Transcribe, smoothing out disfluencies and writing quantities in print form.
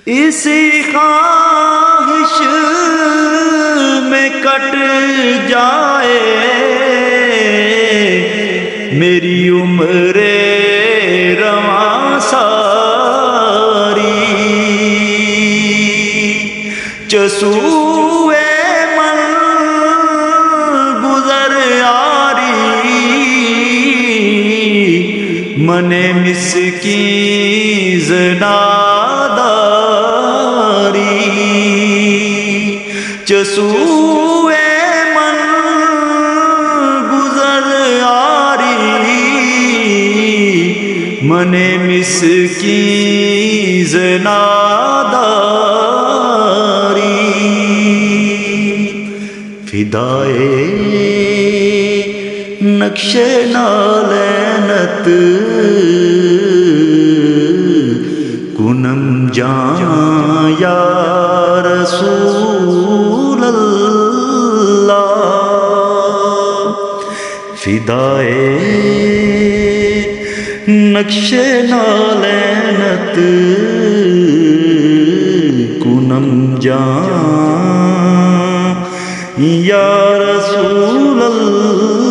اسی خواہش میں کٹ جائے میری عمر رواں ساری، چسوئے من گزر آری، من مسکین زناداری، چسوئے من گزر آری، من مسکین زناداری، فدائے نقش نالینت کنم جان یا رسول اللہ، فدائے نقش نالینت کنم جان یا رسول اللہ۔